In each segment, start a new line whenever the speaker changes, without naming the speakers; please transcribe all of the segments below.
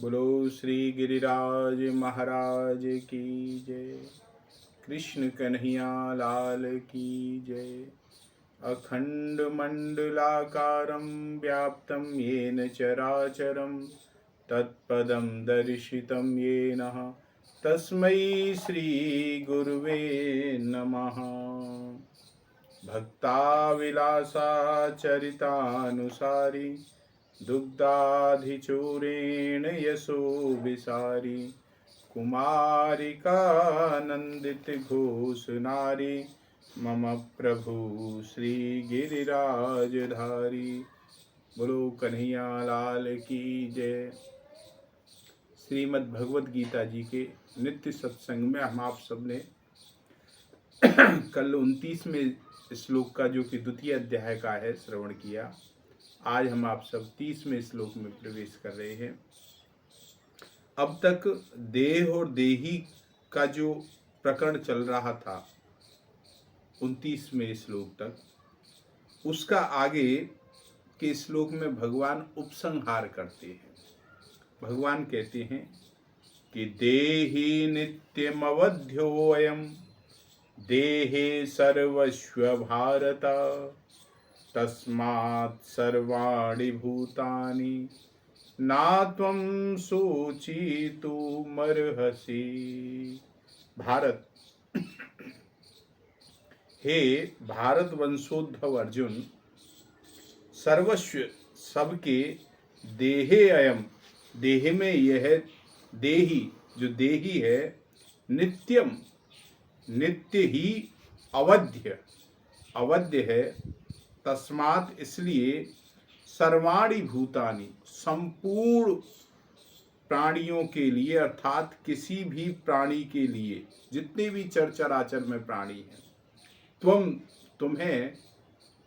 बोलो श्री गिरिराज महाराज की जय। कृष्ण कन्हैया लाल की जय। अखंड मंडलाकारं व्याप्तं येन चराचरं तत्पदं दर्शितं येन तस्मै श्री गुरुवे नमः। भक्ताविलासाचरितानुसारी दुग्धाधिचूरेण यशो विसारी कुमारिकानंदित घोष नारी मम प्रभु श्री गिरिराजधारी। बोलो कन्हैया लाल की जय। श्रीमद् भगवद गीता जी के नित्य सत्संग में हम आप सबने कल 29वें श्लोक का जो कि द्वितीय अध्याय का है श्रवण किया। आज हम आप सब 30वें श्लोक में प्रवेश कर रहे हैं। अब तक देह और देही का जो प्रकरण चल रहा था 29वें श्लोक तक, उसका आगे के श्लोक में भगवान उपसंहार करते हैं। भगवान कहते हैं कि देहि नित्यमवध्योऽयं देहे सर्वस्व भारत तस्मात् सर्वाणि भूतानि ना त्वं शोचितुमर्हसि। भारत, हे भारत वंशोद्भव अर्जुन, सर्वस्व सबके देहे अयम, देह में यह देही जो देही है नित्यम, नित्य ही, अवध्य, अवध्य है। तस्मात् इसलिए सर्वाणि भूतानि, संपूर्ण प्राणियों के लिए, अर्थात किसी भी प्राणी के लिए, जितने भी चराचर में प्राणी हैं, तुम्हें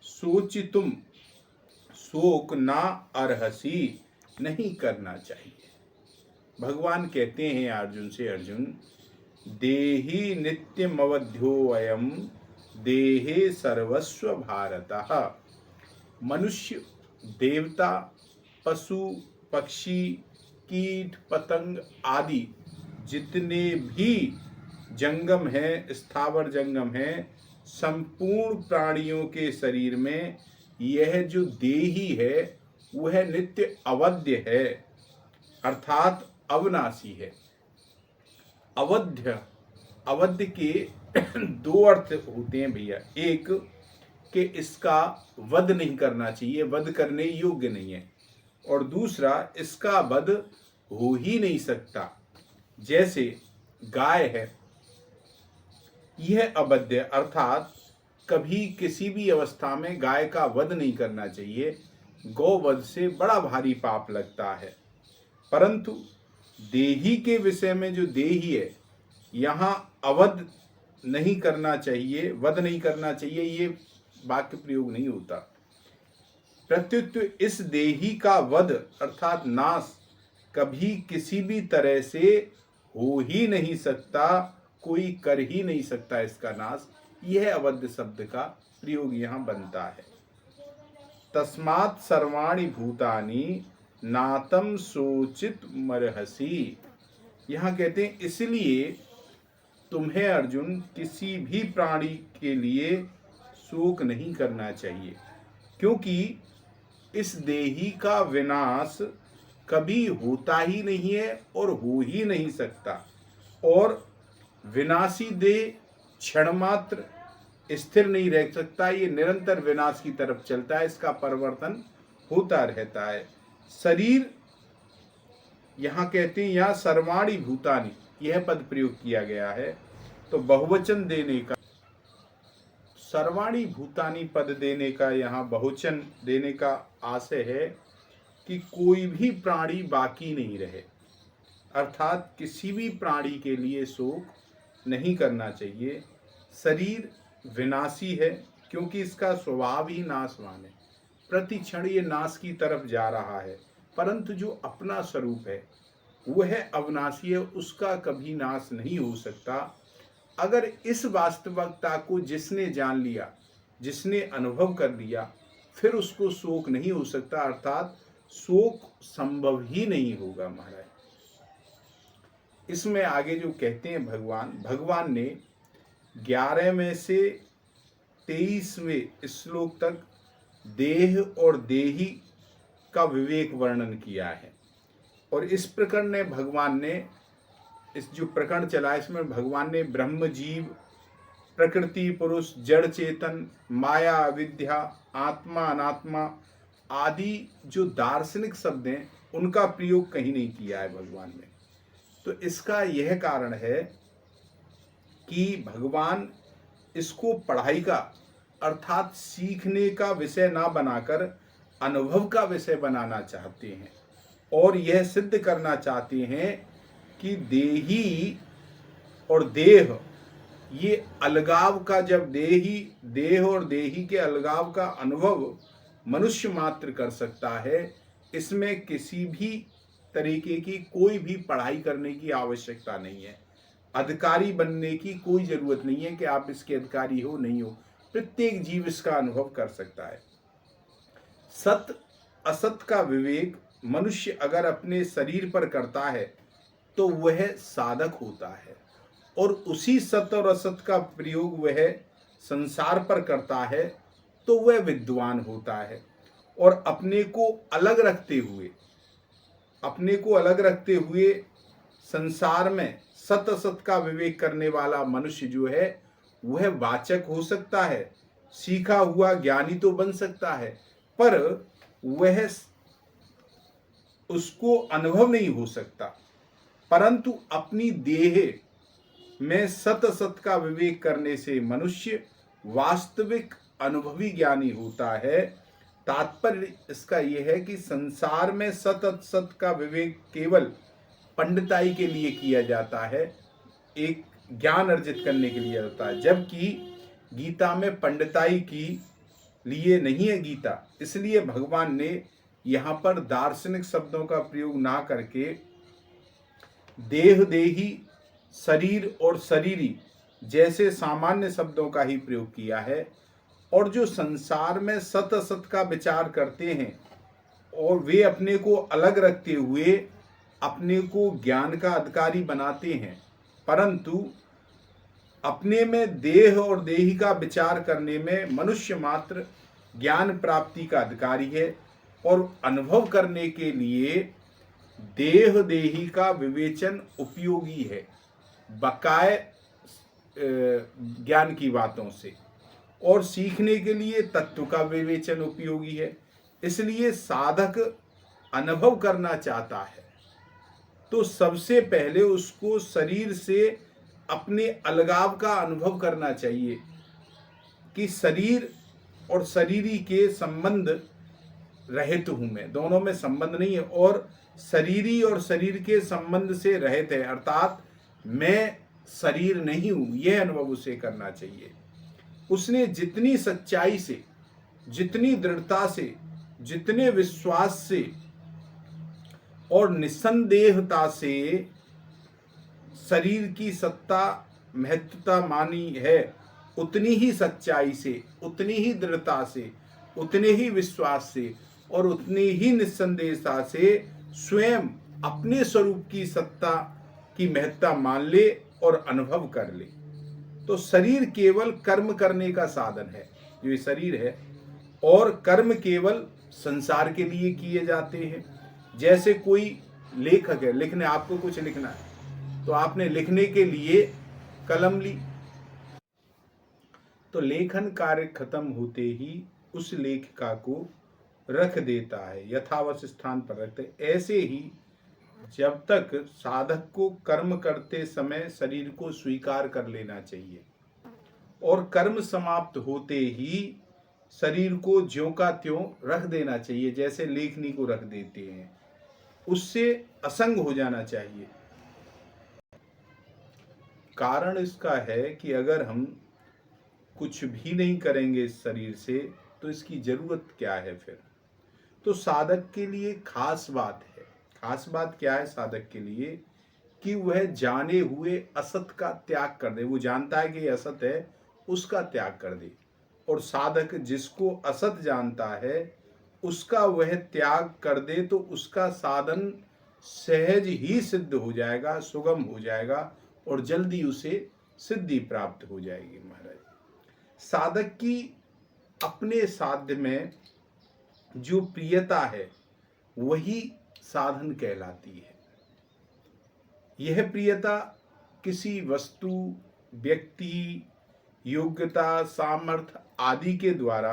शोचितुम, शोक ना अर्हसि, नहीं करना चाहिए। भगवान कहते हैं अर्जुन से, अर्जुन देहि नित्यमवध्योऽयं देहे सर्वस्व भारतः। मनुष्य, देवता, पशु, पक्षी, कीट पतंग आदि जितने भी जंगम हैं, स्थावर जंगम हैं, संपूर्ण प्राणियों के शरीर में यह जो देही है वह नित्य अवध्य है, अर्थात अविनाशी है। अवध्य, अवध्य के दो अर्थ होते हैं भैया। एक कि इसका वध नहीं करना चाहिए, वध करने योग्य नहीं है, और दूसरा इसका वध हो ही नहीं सकता। जैसे गाय है, यह अवध्य, अर्थात कभी किसी भी अवस्था में गाय का वध नहीं करना चाहिए। गौवध से बड़ा भारी पाप लगता है। परंतु देही के विषय में जो देही है, यहाँ अवध नहीं करना चाहिए, वध नहीं करना चाहिए, ये वाक्य प्रयोग नहीं होता। प्रत्युत इस देही का वध अर्थात नाश कभी किसी भी तरह से हो ही नहीं सकता, कोई कर ही नहीं सकता इसका नाश। यह अवध्य शब्द का प्रयोग यहाँ बनता है। तस्मात् सर्वाणि भूतानि नातम शोचित मर्हसि। यहाँ कहते हैं इसलिए तुम्हें अर्जुन किसी भी प्राणी के लिए शोक नहीं करना चाहिए, क्योंकि इस देही का विनाश कभी होता ही नहीं है और हो ही नहीं सकता। और विनाशी देह क्षण मात्र स्थिर नहीं रह सकता, ये निरंतर विनाश की तरफ चलता है, इसका परिवर्तन होता रहता है। शरीर, यहाँ कहते हैं यहाँ सर्वाणि भूतानि, यह पद प्रयोग किया गया है, तो बहुवचन देने का, सर्वाणि भूतानि पद देने का, यहाँ बहुवचन देने का आशय है कि कोई भी प्राणी बाकी नहीं रहे, अर्थात किसी भी प्राणी के लिए शोक नहीं करना चाहिए। शरीर विनाशी है क्योंकि इसका स्वभाव ही नाशवान है, प्रति क्षण ये नाश की तरफ जा रहा है। परंतु जो अपना स्वरूप है वह अविनाशी है, उसका कभी नाश नहीं हो सकता। अगर इस वास्तविकता को जिसने जान लिया, जिसने अनुभव कर लिया, फिर उसको शोक नहीं हो सकता, अर्थात शोक संभव ही नहीं होगा महाराज। इसमें आगे जो कहते हैं भगवान ने 11 में से 23वें श्लोक तक देह और देही का विवेक वर्णन किया है। और इस प्रकरण में भगवान ने, इस जो प्रकरण चला है इसमें भगवान ने ब्रह्म जीव, प्रकृति पुरुष, जड़ चेतन, माया अविद्या, आत्मा अनात्मा आदि जो दार्शनिक शब्द हैं उनका प्रयोग कहीं नहीं किया है भगवान ने। तो इसका यह कारण है कि भगवान इसको पढ़ाई का अर्थात सीखने का विषय ना बनाकर अनुभव का विषय बनाना चाहते हैं और यह सिद्ध करना चाहते हैं कि देही और देह ये अलगाव का, जब देह और देही के अलगाव का अनुभव मनुष्य मात्र कर सकता है, इसमें किसी भी तरीके की कोई भी पढ़ाई करने की आवश्यकता नहीं है। अधिकारी बनने की कोई जरूरत नहीं है कि आप इसके अधिकारी हो नहीं हो, प्रत्येक जीव इसका अनुभव कर सकता है। सत असत का विवेक मनुष्य अगर अपने शरीर पर करता है तो वह साधक होता है, और उसी सत और असत का प्रयोग वह संसार पर करता है तो वह विद्वान होता है। और अपने को अलग रखते हुए संसार में सत असत का विवेक करने वाला मनुष्य जो है वह वाचक हो सकता है, सीखा हुआ ज्ञानी तो बन सकता है, पर वह उसको अनुभव नहीं हो सकता। परंतु अपनी देह में सत असत का विवेक करने से मनुष्य वास्तविक अनुभवी ज्ञानी होता है। तात्पर्य इसका यह है कि संसार में सत असत का विवेक केवल पंडिताई के लिए किया जाता है, एक ज्ञान अर्जित करने के लिए होता है, जबकि गीता में पंडिताई की लिए नहीं है गीता। इसलिए भगवान ने यहाँ पर दार्शनिक शब्दों का प्रयोग ना करके देह, देही, शरीर और शरीरी जैसे सामान्य शब्दों का ही प्रयोग किया है। और जो संसार में सत असत का विचार करते हैं और वे अपने को अलग रखते हुए अपने को ज्ञान का अधिकारी बनाते हैं, परंतु अपने में देह और देही का विचार करने में मनुष्य मात्र ज्ञान प्राप्ति का अधिकारी है, और अनुभव करने के लिए देह देही का विवेचन उपयोगी है बकाए ज्ञान की बातों से, और सीखने के लिए तत्व का विवेचन उपयोगी है। इसलिए साधक अनुभव करना चाहता है तो सबसे पहले उसको शरीर से अपने अलगाव का अनुभव करना चाहिए कि शरीर और शरीरी के संबंध रहित हूं मैं, दोनों में संबंध नहीं है, और शरीरी और शरीर के संबंध से रहित है, अर्थात मैं शरीर नहीं हूं, यह अनुभव उसे करना चाहिए। उसने जितनी सच्चाई से, जितनी दृढ़ता से, जितने विश्वास से और निसंदेहता से शरीर की सत्ता महत्वता मानी है, उतनी ही सच्चाई से, उतनी ही दृढ़ता से, उतने ही विश्वास से और उतनी ही निसंदेहता से स्वयं अपने स्वरूप की सत्ता की महत्ता मान ले और अनुभव कर ले। तो शरीर केवल कर्म करने का साधन है, जो ये शरीर है, और कर्म केवल संसार के लिए किए जाते हैं। जैसे कोई लेखक है, लिखने, आपको कुछ लिखना है तो आपने लिखने के लिए कलम ली, तो लेखन कार्य खत्म होते ही उस लेखिका को रख देता है, यथावत स्थान पर रखते। ऐसे ही जब तक साधक को कर्म करते समय शरीर को स्वीकार कर लेना चाहिए, और कर्म समाप्त होते ही शरीर को ज्यों का त्यों रख देना चाहिए, जैसे लेखनी को रख देते हैं, उससे असंग हो जाना चाहिए। कारण इसका है कि अगर हम कुछ भी नहीं करेंगे इस शरीर से तो इसकी जरूरत क्या है फिर। तो साधक के लिए खास बात है, खास बात क्या है साधक के लिए, कि वह जाने हुए असत का त्याग कर दे। वो जानता है कि ये असत है, उसका त्याग कर दे, और साधक जिसको असत जानता है उसका वह त्याग कर दे, तो उसका साधन सहज ही सिद्ध हो जाएगा, सुगम हो जाएगा और जल्दी उसे सिद्धि प्राप्त हो जाएगी। महाराज, साधक की अपने साध्य में जो प्रियता है वही साधन कहलाती है। यह प्रियता किसी वस्तु, व्यक्ति, योग्यता, सामर्थ्य आदि के द्वारा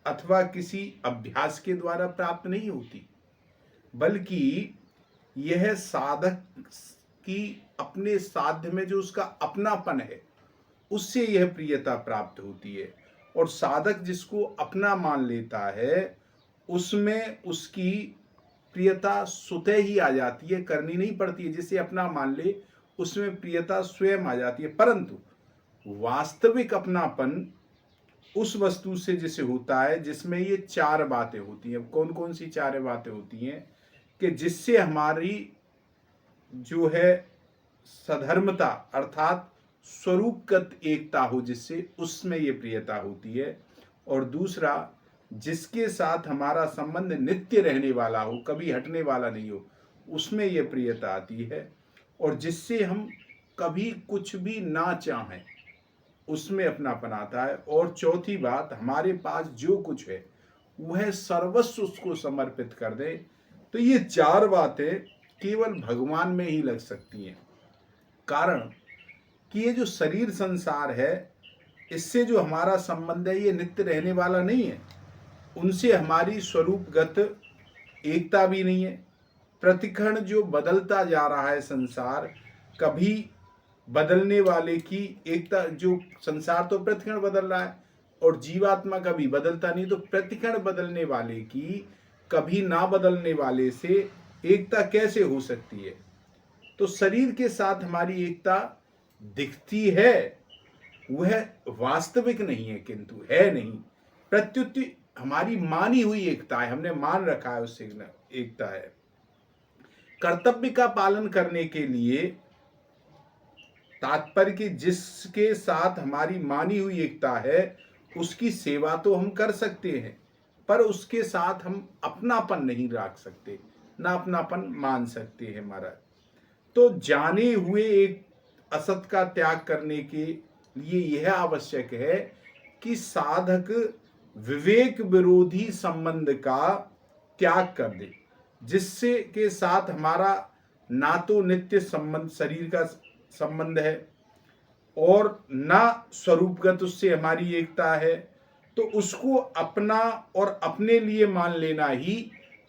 अथवा किसी अभ्यास के द्वारा प्राप्त नहीं होती, बल्कि यह साधक की अपने साध्य में जो उसका अपनापन है उससे यह प्रियता प्राप्त होती है। और साधक जिसको अपना मान लेता है उसमें उसकी प्रियता स्वतः ही आ जाती है, करनी नहीं पड़ती है। जिसे अपना मान ले उसमें प्रियता स्वयं आ जाती है। परंतु वास्तविक अपनापन उस वस्तु से जिसे होता है जिसमें ये चार बातें होती हैं। कौन कौन सी चार बातें होती हैं? कि जिससे हमारी जो है सधर्मता अर्थात स्वरूपगत एकता हो, जिससे उसमें ये प्रियता होती है। और दूसरा, जिसके साथ हमारा संबंध नित्य रहने वाला हो, कभी हटने वाला नहीं हो, उसमें ये प्रियता आती है। और जिससे हम कभी कुछ भी ना चाहें उसमें अपनापन आता है। और चौथी बात, हमारे पास जो कुछ है वह सर्वस्व उसको समर्पित कर दे। तो ये चार बातें केवल भगवान में ही लग सकती हैं। कारण कि ये जो शरीर संसार है इससे जो हमारा संबंध है ये नित्य रहने वाला नहीं है। उनसे हमारी स्वरूपगत एकता भी नहीं है। प्रतिक्षण जो बदलता जा रहा है संसार, कभी बदलने वाले की एकता, जो संसार तो प्रतिक्षण बदल रहा है और जीवात्मा कभी बदलता नहीं, तो प्रतिक्षण बदलने वाले की कभी ना बदलने वाले से एकता कैसे हो सकती है? तो शरीर के साथ हमारी एकता दिखती है, वह वास्तविक नहीं है, किंतु है नहीं, प्रत्युत हमारी मानी हुई एकता है, हमने मान रखा है उससे एकता है। कर्तव्य का पालन करने के लिए तात्पर्य कि जिसके साथ हमारी मानी हुई एकता है उसकी सेवा तो हम कर सकते हैं, पर उसके साथ हम अपनापन नहीं रख सकते, ना अपनापन मान सकते हैं महाराज। तो जाने हुए एक असत का त्याग करने के लिए यह आवश्यक है कि साधक विवेक विरोधी संबंध का त्याग कर दे, जिससे के साथ हमारा ना तो नित्य संबंध शरीर का संबंध है और ना स्वरूपगत उससे हमारी एकता है। तो उसको अपना और अपने लिए मान लेना ही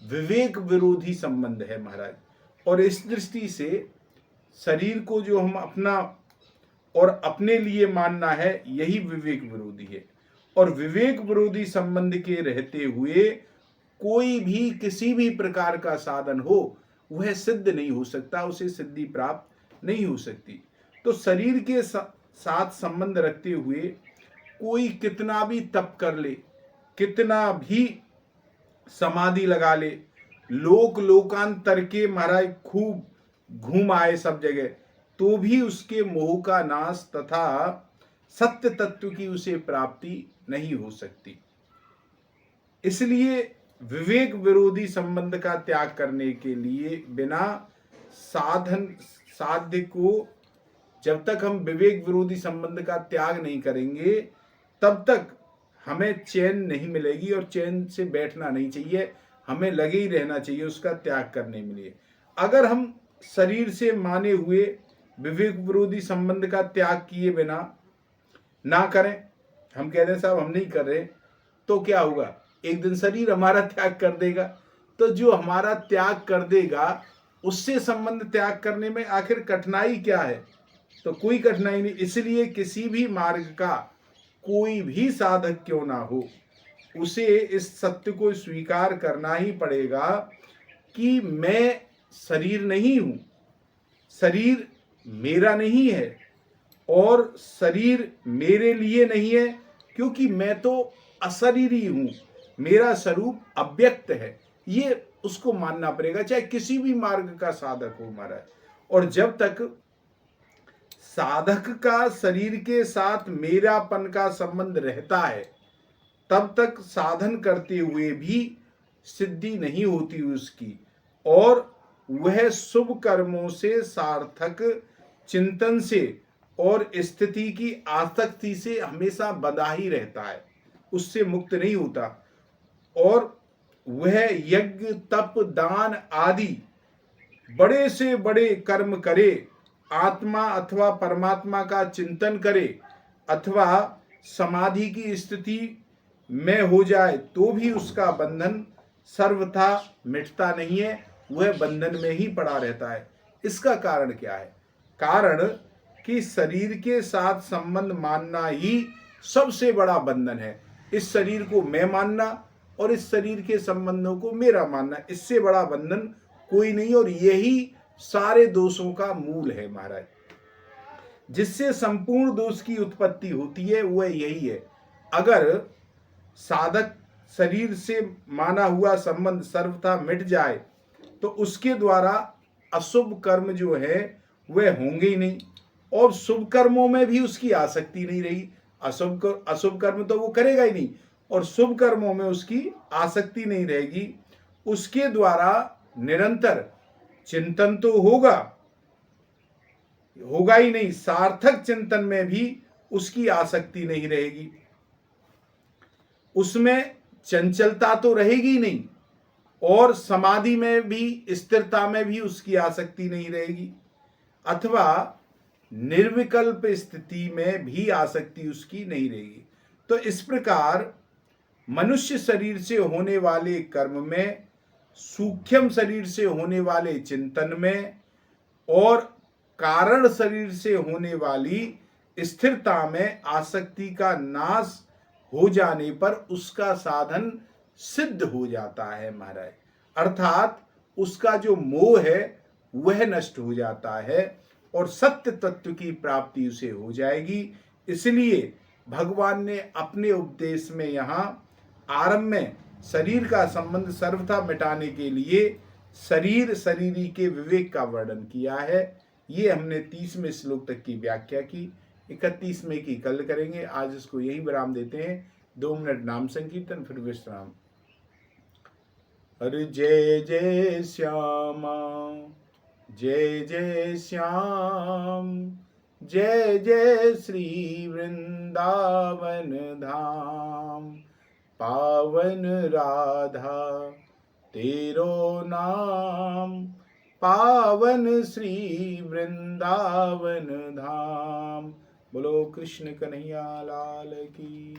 विवेक विरोधी संबंध है महाराज। और इस दृष्टि से शरीर को जो हम अपना और अपने लिए मानना है यही विवेक विरोधी है। और विवेक विरोधी संबंध के रहते हुए कोई भी किसी भी प्रकार का साधन हो वह सिद्ध नहीं हो सकता, उसे सिद्धि प्राप्त नहीं हो सकती। तो शरीर के साथ संबंध रखते हुए कोई कितना भी तप कर ले, कितना भी समाधि लगा ले, लोकांतर के महाराज खूब घूम आए सब जगह, तो भी उसके मोह का नाश तथा सत्य तत्व की उसे प्राप्ति नहीं हो सकती। इसलिए विवेक विरोधी संबंध का त्याग करने के लिए बिना साध्य को, जब तक हम विवेक विरोधी संबंध का त्याग नहीं करेंगे तब तक हमें चैन नहीं मिलेगी। और चैन से बैठना नहीं चाहिए, हमें लगे ही रहना चाहिए उसका त्याग करने के लिए। अगर हम शरीर से माने हुए विवेक विरोधी संबंध का त्याग किए बिना ना करें, हम कह रहे हैं साहब हम नहीं कर रहे, तो क्या होगा? एक दिन शरीर हमारा त्याग कर देगा। तो जो हमारा त्याग कर देगा उससे संबंध त्याग करने में आखिर कठिनाई क्या है? तो कोई कठिनाई नहीं। इसलिए किसी भी मार्ग का कोई भी साधक क्यों ना हो, उसे इस सत्य को स्वीकार करना ही पड़ेगा कि मैं शरीर नहीं हूं, शरीर मेरा नहीं है और शरीर मेरे लिए नहीं है, क्योंकि मैं तो अशरीरी हूं, मेरा स्वरूप अव्यक्त है। ये उसको मानना पड़ेगा, चाहे किसी भी मार्ग का साधक हो महाराज। और जब तक साधक का शरीर के साथ मेरापन का संबंध रहता है तब तक साधन करते हुए भी सिद्धि नहीं होती उसकी। और वह शुभ कर्मों से, सार्थक चिंतन से और स्थिति की आसक्ति से हमेशा बंधा ही रहता है, उससे मुक्त नहीं होता। और वह यज्ञ, तप, दान आदि बड़े से बड़े कर्म करे, आत्मा अथवा परमात्मा का चिंतन करे, अथवा समाधि की स्थिति में हो जाए तो भी उसका बंधन सर्वथा मिटता नहीं है, वह बंधन में ही पड़ा रहता है। इसका कारण क्या है? कारण कि शरीर के साथ संबंध मानना ही सबसे बड़ा बंधन है। इस शरीर को मैं मानना और इस शरीर के संबंधों को मेरा मानना, इससे बड़ा बंधन कोई नहीं। और यही सारे दोषों का मूल है महाराज। जिससे संपूर्ण दोष की उत्पत्ति होती है वह यही है। अगर साधक शरीर से माना हुआ संबंध सर्वथा मिट जाए तो उसके द्वारा अशुभ कर्म जो है वह होंगे ही नहीं, और शुभ कर्मों में भी उसकी आसक्ति नहीं रही। अशुभ कर्म तो वो करेगा ही नहीं, और शुभ कर्मों में उसकी आसक्ति नहीं रहेगी। उसके द्वारा निरंतर चिंतन तो होगा ही नहीं, सार्थक चिंतन में भी उसकी आसक्ति नहीं रहेगी, उसमें चंचलता तो रहेगी नहीं, और समाधि में भी, स्थिरता में भी उसकी आसक्ति नहीं रहेगी, अथवा निर्विकल्प स्थिति में भी आसक्ति उसकी नहीं रहेगी। तो इस प्रकार मनुष्य शरीर से होने वाले कर्म में, सूक्ष्म शरीर से होने वाले चिंतन में और कारण शरीर से होने वाली स्थिरता में आसक्ति का नाश हो जाने पर उसका साधन सिद्ध हो जाता है महाराज। अर्थात उसका जो मोह है वह नष्ट हो जाता है और सत्य तत्व की प्राप्ति उसे हो जाएगी। इसलिए भगवान ने अपने उपदेश में यहाँ आरंभ में शरीर का संबंध सर्वथा मिटाने के लिए शरीरी के विवेक का वर्णन किया है। ये हमने 30वें श्लोक तक की व्याख्या की। 31वें की कल करेंगे। आज इसको यही विराम देते हैं। 2 मिनट नाम संकीर्तन, फिर विश्राम। हरि जय जय श्यामा, जय जय श्याम, जय जय श्री वृंदावन धाम। पावन राधा तेरो नाम, पावन श्री वृंदावन धाम। बोलो कृष्ण कन्हैया लाल की।